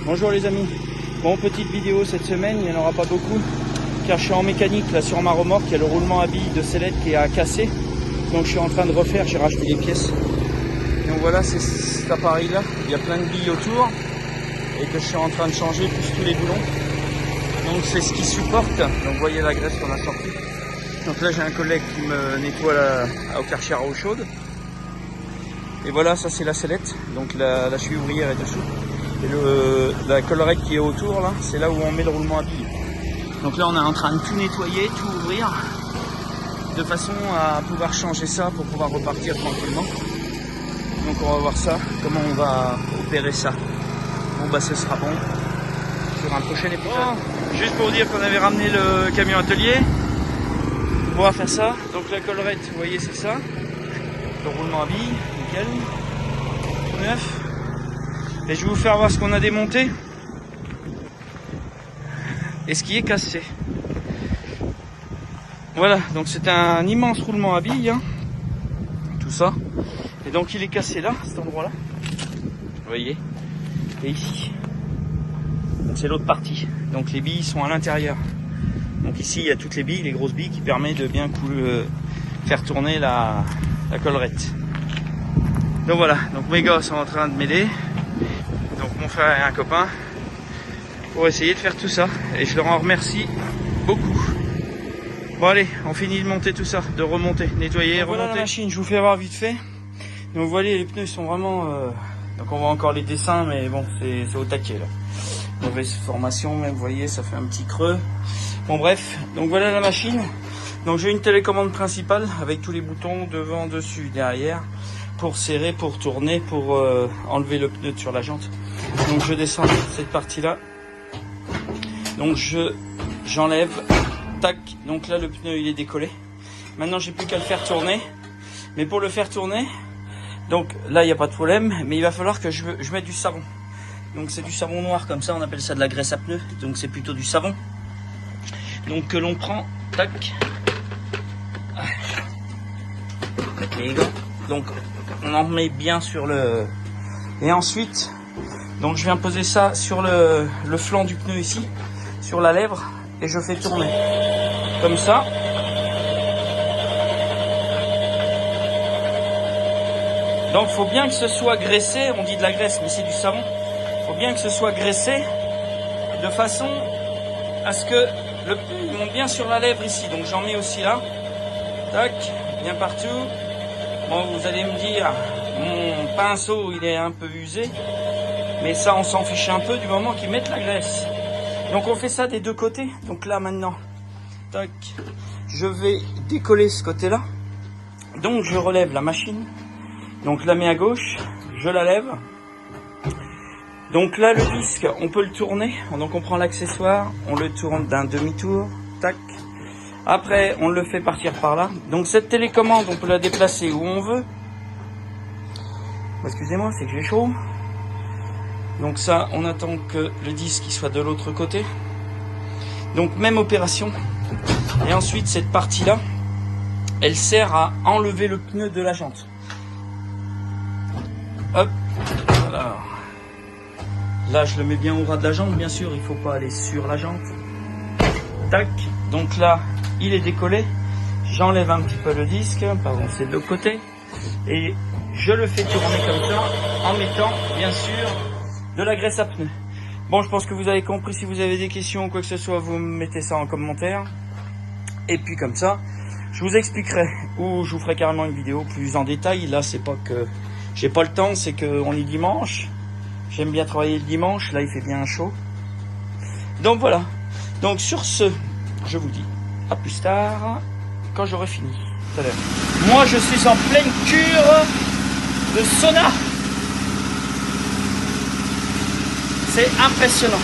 Bonjour les amis. Bon, petite vidéo cette semaine, il n'y en aura pas beaucoup car je suis en mécanique là sur ma remorque, il y a le roulement à billes de sellette qui a cassé. Donc je suis en train de refaire, j'ai racheté les pièces. Donc voilà, c'est cet appareil là, il y a plein de billes autour et que je suis en train de changer plus tous les boulons. Donc c'est ce qui supporte. Donc vous voyez la graisse qu'on a sortie. Donc là j'ai un collègue qui me nettoie au Karcher à eau chaude. Et voilà, ça c'est la sellette, donc la cheville ouvrière est dessous. Et la collerette qui est autour là, c'est là où on met le roulement à billes. Donc là on est en train de tout nettoyer, tout ouvrir, de façon à pouvoir changer ça pour pouvoir repartir tranquillement. Donc on va voir ça, comment on va opérer ça. Bon bah ce sera bon sur un prochain épisode. Bon, juste pour dire qu'on avait ramené le camion atelier, on va faire ça. Donc la collerette, vous voyez c'est ça, le roulement à billes, nickel, tout neuf. Et je vais vous faire voir ce qu'on a démonté et ce qui est cassé. Voilà, donc c'est un immense roulement à billes, hein, tout ça. Et donc il est cassé là, cet endroit-là. Vous voyez. Et ici. Donc c'est l'autre partie. Donc les billes sont à l'intérieur. Donc ici il y a toutes les billes, les grosses billes qui permettent de bien faire tourner la collerette. Donc voilà, donc mes gars sont en train de m'aider. Donc mon frère et un copain pour essayer de faire tout ça. Et je leur en remercie beaucoup. Bon allez, on finit de monter tout ça, de remonter, nettoyer, remonter. Voilà la machine, je vous fais voir vite fait. Donc vous voyez, les pneus sont vraiment... Donc on voit encore les dessins, mais bon, c'est au taquet là. Mauvaise formation, même vous voyez, ça fait un petit creux. Bon bref, donc voilà la machine. Donc j'ai une télécommande principale avec tous les boutons devant, dessus, derrière, pour serrer, pour tourner, pour enlever le pneu sur la jante. Donc je descends cette partie là. Donc j'enlève. Tac, donc là le pneu il est décollé. Maintenant j'ai plus qu'à le faire tourner. Mais pour le faire tourner, donc là il n'y a pas de problème, mais il va falloir que je mette du savon. Donc c'est du savon noir comme ça, on appelle ça de la graisse à pneus. Donc c'est plutôt du savon. Donc que l'on prend, tac. Avec les gants. Donc on en met bien sur le... Et ensuite, donc je viens poser ça sur le flanc du pneu ici, sur la lèvre, et je fais tourner. Comme ça. Donc il faut bien que ce soit graissé, on dit de la graisse mais c'est du savon. Il faut bien que ce soit graissé de façon à ce que le pneu monte bien sur la lèvre ici. Donc j'en mets aussi là. Tac, bien partout. Bon, vous allez me dire, mon pinceau il est un peu usé. Mais ça on s'en fiche un peu du moment qu'ils mettent la graisse. Donc on fait ça des deux côtés. Donc là maintenant. Tac, je vais décoller ce côté-là. Donc je relève la machine. Donc je la mets à gauche, je la lève. Donc là le disque, on peut le tourner. Donc on prend l'accessoire, on le tourne d'un demi-tour. Tac. Après on le fait partir par là. Donc cette télécommande, on peut la déplacer où on veut. Excusez-moi, c'est que j'ai chaud. Donc ça, on attend que le disque soit de l'autre côté. Donc même opération. Et ensuite cette partie là, elle sert à enlever le pneu de la jante. Hop, voilà. Là je le mets bien au ras de la jante, bien sûr, il faut pas aller sur la jante. Tac, donc là il est décollé. J'enlève un petit peu le disque, pardon, c'est de l'autre côté. Et je le fais tourner comme ça, en mettant bien sûr de la graisse à pneu. Bon, je pense que vous avez compris. Si vous avez des questions ou quoi que ce soit, vous mettez ça en commentaire. Et puis comme ça, je vous expliquerai, ou je vous ferai carrément une vidéo plus en détail. Là, c'est pas que j'ai pas le temps, c'est qu'on est dimanche. J'aime bien travailler le dimanche. Là, il fait bien chaud. Donc voilà. Donc sur ce, je vous dis à plus tard, quand j'aurai fini. Tout à l'heure. Moi, je suis en pleine cure de sauna. C'est impressionnant.